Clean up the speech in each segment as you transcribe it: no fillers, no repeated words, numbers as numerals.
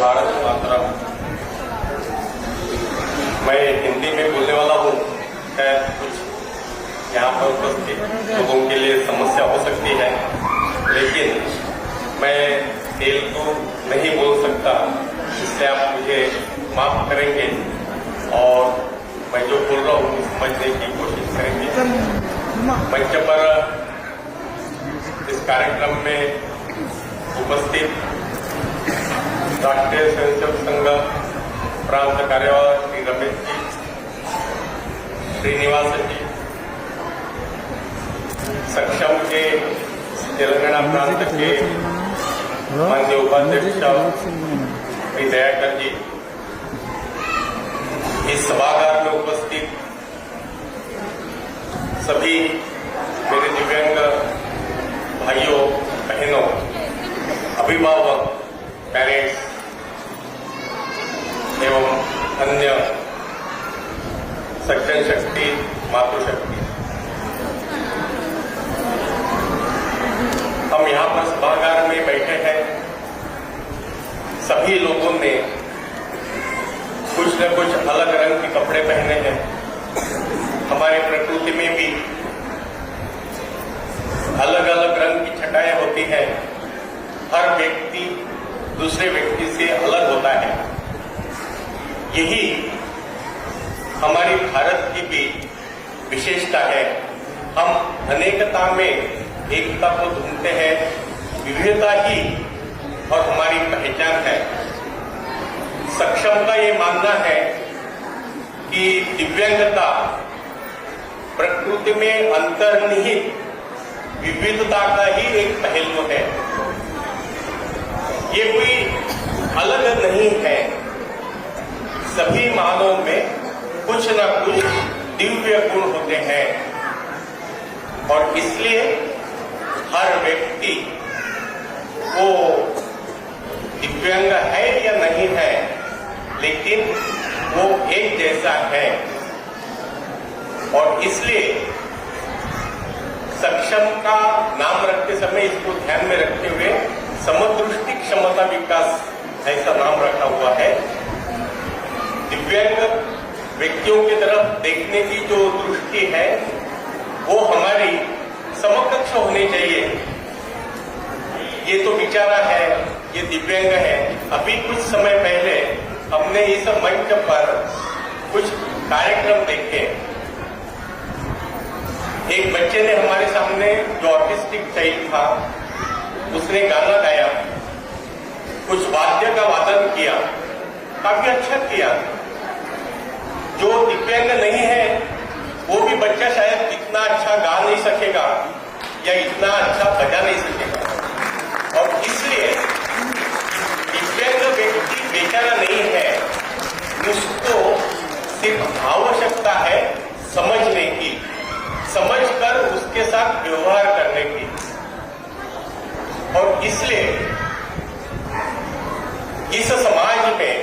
भारत मातरम। मैं हिंदी में बोलने वाला हूँ। शायद कुछ यहाँ पर उपस्थित लोगों के लिए समस्या हो सकती है, लेकिन मैं तेलुगु नहीं बोल सकता, इसलिए आप मुझे माफ करेंगे और मैं जो बोल रहा हूँ समझने की कोशिश करेंगे। मंच पर इस कार्यक्रम में उपस्थित राष्ट्रीय स्वयंसेवक संघ प्रांत कार्यवाह श्री रमेश जी, श्रीनिवास जी, सक्षम के तेलंगाना प्रांत के माननीय उपाध्यक्ष श्री दयाकर जी, इस सभागार में उपस्थित सभी मेरे दिव्यांग भाइयों बहनों, अभिभावक, पेरेंट्स एवं अन्य सज्जन शक्ति, मातृशक्ति, हम यहाँ पर सभागार में बैठे हैं। सभी लोगों ने कुछ न कुछ अलग रंग के कपड़े पहने हैं। हमारी प्रकृति में भी अलग अलग रंग की छटाएं होती हैं। हर व्यक्ति दूसरे व्यक्ति से अलग होता है। यही हमारी भारत की भी विशेषता है। हम अनेकता में एकता को ढूंढते हैं। विविधता ही और हमारी पहचान है। सक्षम का ये मानना है कि दिव्यांगता प्रकृति में अंतर्निहित विविधता का ही एक पहलू है। ये कोई अलग नहीं है। सभी मानव में कुछ न कुछ दिव्य गुण होते हैं और इसलिए हर व्यक्ति वो दिव्यांग है या नहीं है, लेकिन वो एक जैसा है। और इसलिए सक्षम का नाम रखते समय इसको ध्यान में रखते हुए समदृष्टि क्षमता विकास ऐसा नाम रखा हुआ है। दिव्यांग व्यक्तियों की तरफ देखने की जो दृष्टि है वो हमारी समकक्ष होनी चाहिए। ये तो बेचारा है, ये दिव्यांग है। अभी कुछ समय पहले हमने इस मंच पर कुछ कार्यक्रम देखे। एक बच्चे ने हमारे सामने, जो ऑटिस्टिक चाइल्ड था, उसने गाना गाया, कुछ वाद्य का वादन किया, काफी अच्छा किया। जो दिव्यांग नहीं है वो भी बच्चा शायद इतना अच्छा गा नहीं सकेगा या इतना अच्छा बजा नहीं सकेगा। और इसलिए दिव्यांग व्यक्ति बेचारा नहीं है, उसको सिर्फ आवश्यकता है समझने की, समझकर उसके साथ व्यवहार करने की। और इसलिए इस समाज में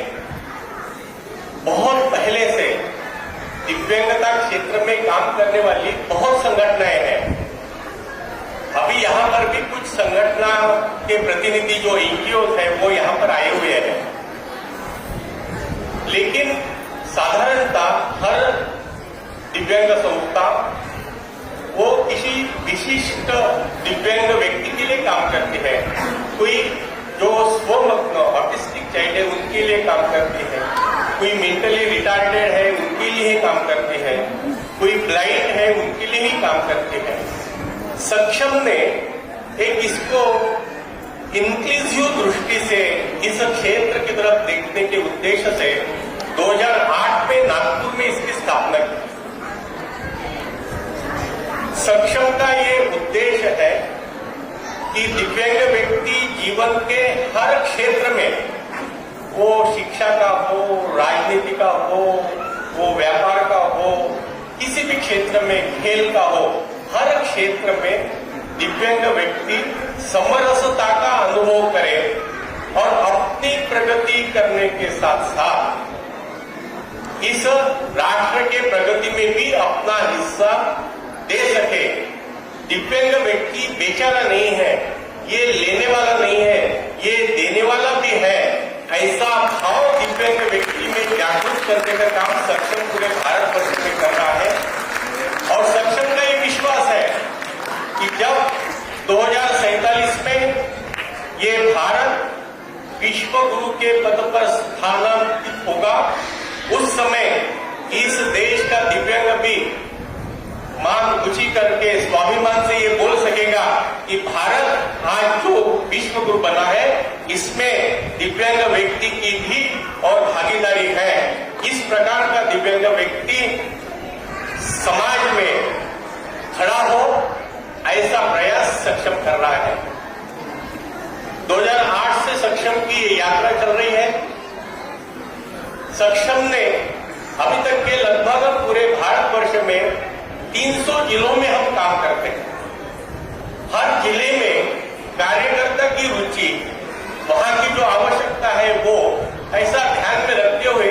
बहुत पहले से दिव्यांगता क्षेत्र में काम करने वाली बहुत संगठनाएं हैं। अभी यहाँ पर भी कुछ संगठन के प्रतिनिधि जो एनजीओ है वो यहाँ पर आए हुए हैं, लेकिन साधारणतः हर दिव्यांग संस्था वो किसी विशिष्ट दिव्यांग व्यक्ति के लिए काम करती है। कोई जो स्वमग्न ऑटिस्टिक चाइल्ड है उनके लिए काम करती है, कोई मेंटली रिटार्डेड है उनके लिए ही काम करती है, कोई ब्लाइंड है उनके लिए ही काम करती है। सक्षम ने एक इसको इंक्लूसिव दृष्टि से इस क्षेत्र की तरफ देखने के उद्देश्य से 2008 में नागपुर में इसकी स्थापना की। सक्षम का ये उद्देश्य है कि दिव्यांग व्यक्ति जीवन के हर क्षेत्र में, वो शिक्षा का हो, राजनीति का हो, वो व्यापार का हो, किसी भी क्षेत्र में, खेल का हो, हर क्षेत्र में दिव्यांग व्यक्ति समरसता का अनुभव करे और अपनी प्रगति करने के साथ साथ इस राष्ट्र के प्रगति में भी अपना हिस्सा दे सके। दिव्यांग व्यक्ति बेचारा नहीं है, ये लेने वाला नहीं है, ये देने वाला भी है, ऐसा भाव दिव्यांग व्यक्ति में जागरूक करने का काम सक्षम पूरे भारतवर्ष में कर रहा है। और सक्षम का ये विश्वास है कि जब 2047 में ये भारत विश्व गुरु के पद पर स्थानांतरित होगा, उस समय इस देश का दिव्यांग भी मांग ऊंची करके स्वाभिमान से ये बोल सकेगा कि भारत आज जो विश्व गुरु बना है, इसमें दिव्यांग व्यक्ति की भी और भागीदारी है। इस प्रकार का दिव्यांग व्यक्ति समाज में खड़ा हो, ऐसा प्रयास सक्षम कर रहा है। 2008 से सक्षम की ये यात्रा चल रही है। सक्षम ने अभी तक के लगभग पूरे भारतवर्ष में 300 जिलों में हम काम करते हैं। हर जिले में कार्यकर्ता की रुचि, वहां की जो आवश्यकता है, वो ऐसा ध्यान में रखते हुए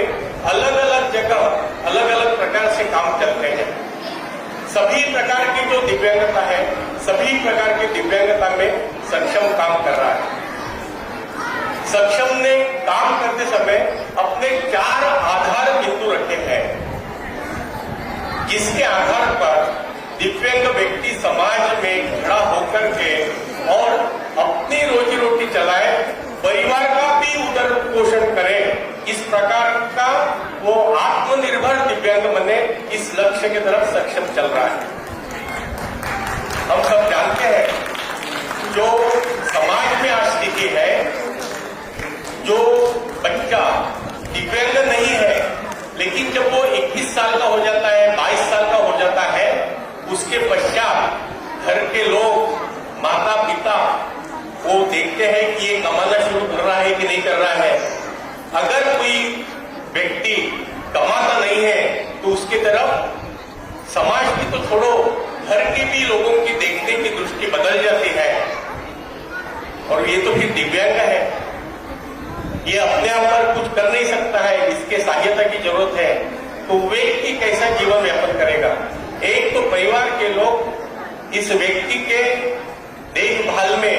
अलग अलग जगह अलग अलग प्रकार से काम चलते हैं। सभी प्रकार की जो दिव्यांगता है, सभी प्रकार की दिव्यांगता में सक्षम काम कर रहा है। सक्षम ने काम करते समय अपने 4 आधार बिंदु रखे हैं, जिसके आधार पर दिव्यांग व्यक्ति समाज में खड़ा होकर के और अपनी रोजी रोटी चलाए, परिवार का भी उदर पोषण करे, इस प्रकार का वो आत्मनिर्भर दिव्यांग बने, इस लक्ष्य की तरफ सक्षम चल रहा है। हम सब जानते हैं जो समाज में आज स्थिति है, जो बच्चा दिव्यांग नहीं है लेकिन जब वो 21 साल का हो जाता है, 22 साल का हो जाता है, उसके पश्चात घर के लोग, माता पिता वो देखते हैं कि ये कमाना शुरू कर रहा है कि नहीं कर रहा है। अगर कोई व्यक्ति कमाता नहीं है तो उसकी तरफ समाज की तो छोड़ो, घर के भी लोगों की देखने की दृष्टि बदल जाती है। और ये तो फिर दिव्यांग है, ये अपने आप पर कुछ कर नहीं सकता है, इसके सहायता की जरूरत है। तो व्यक्ति कैसा जीवन यापन करेगा? एक तो परिवार के लोग इस व्यक्ति के देखभाल में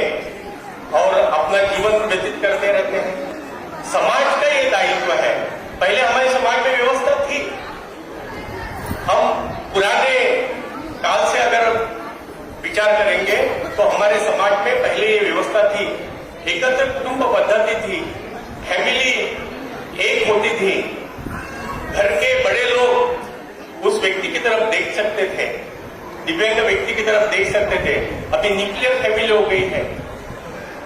और अपना जीवन व्यतीत करते रहते हैं। समाज का ये दायित्व है। पहले हमारे समाज में व्यवस्था थी, हम पुराने काल से अगर विचार करेंगे तो हमारे समाज में पहले ये व्यवस्था थी, एकत्र कुटुंब पद्धति थी, फैमिली एक होती थी, घर के बड़े लोग उस व्यक्ति की तरफ देख सकते थे, दिव्यांग व्यक्ति की तरफ देख सकते थे। अभी न्यूक्लियर फैमिली हो गई है,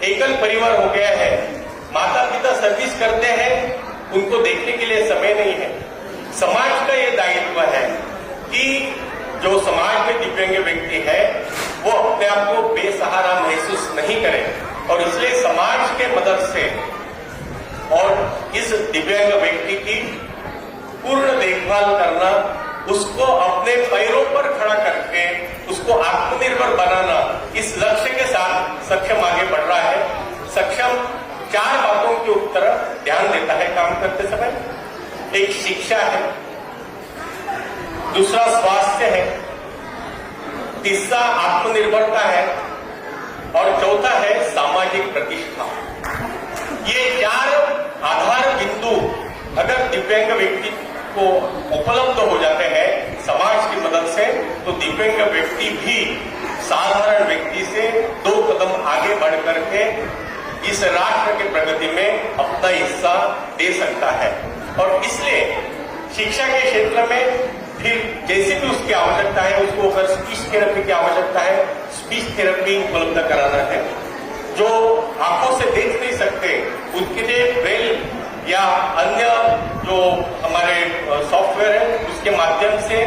एकल परिवार हो गया है, माता पिता सर्विस करते हैं, उनको देखने के लिए समय नहीं है। समाज का ये दायित्व है कि जो समाज में दिव्यांग व्यक्ति है वो अपने आप को बेसहारा महसूस नहीं करे, और इसलिए समाज के मदद से और इस दिव्यांग व्यक्ति की पूर्ण देखभाल करना, उसको अपने पैरों पर खड़ा करके उसको आत्मनिर्भर बनाना, इस लक्ष्य के साथ सक्षम आगे बढ़ रहा है। सक्षम 4 बातों के ऊपर ध्यान देता है काम करते समय। एक शिक्षा है, दूसरा स्वास्थ्य है, तीसरा आत्मनिर्भरता है और चौथा है सामाजिक प्रतिष्ठा। ये 4 आधार बिंदु अगर दिव्यांग व्यक्ति को उपलब्ध हो जाते हैं समाज की मदद से, तो दिव्यांग व्यक्ति भी साधारण व्यक्ति से 2 कदम आगे बढ़ करके इस राष्ट्र की प्रगति में अपना हिस्सा दे सकता है। और इसलिए शिक्षा के क्षेत्र में फिर जैसे भी उसकी आवश्यकता है, उसको अगर स्पीच थेरेपी की आवश्यकता है, स्पीच थेरेपी उपलब्ध कराना है। जो आंखों से देख नहीं सकते उनके लिए ब्रेल या अन्य जो हमारे सॉफ्टवेयर है उसके माध्यम से,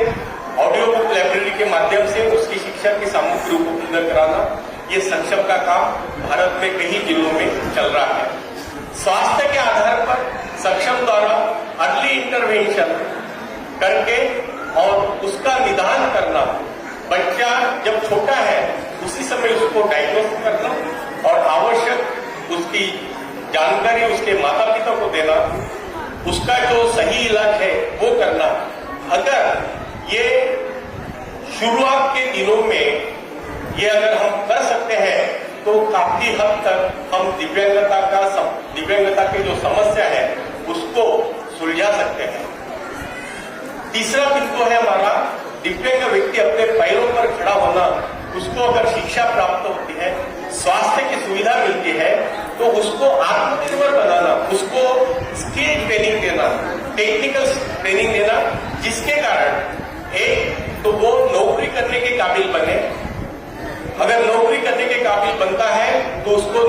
ऑडियो बुक लाइब्रेरी के माध्यम से उसकी शिक्षा की सामग्री उपलब्ध कराना, ये सक्षम का काम भारत में कई जिलों में चल रहा है। स्वास्थ्य के आधार पर सक्षम द्वारा अर्ली इंटरवेंशन करके और उसका निदान करना, बच्चा जब छोटा है उसी समय उसको डायग्नोस करना और आवश्यक उसकी जानकारी उसके माता पिता को देना, उसका जो सही इलाज है वो करना। अगर ये शुरुआत के दिनों में ये अगर हम कर सकते हैं तो काफी हद तक हम दिव्यांगता की जो समस्या है सुलझा सकते हैं। तीसरा बिंदु है हमारा, दिव्यांग व्यक्ति अपने पैरों पर खड़ा होना, उसको अगर शिक्षा प्राप्त होती है, स्वास्थ्य की सुविधा मिलती है, तो उसको आत्मनिर्भर बनाना, उसको स्किल ट्रेनिंग देना, टेक्निकल ट्रेनिंग देना, जिसके कारण एक तो वो नौकरी करने के काबिल बने। अगर नौकरी करने के काबिल बनता है तो उसको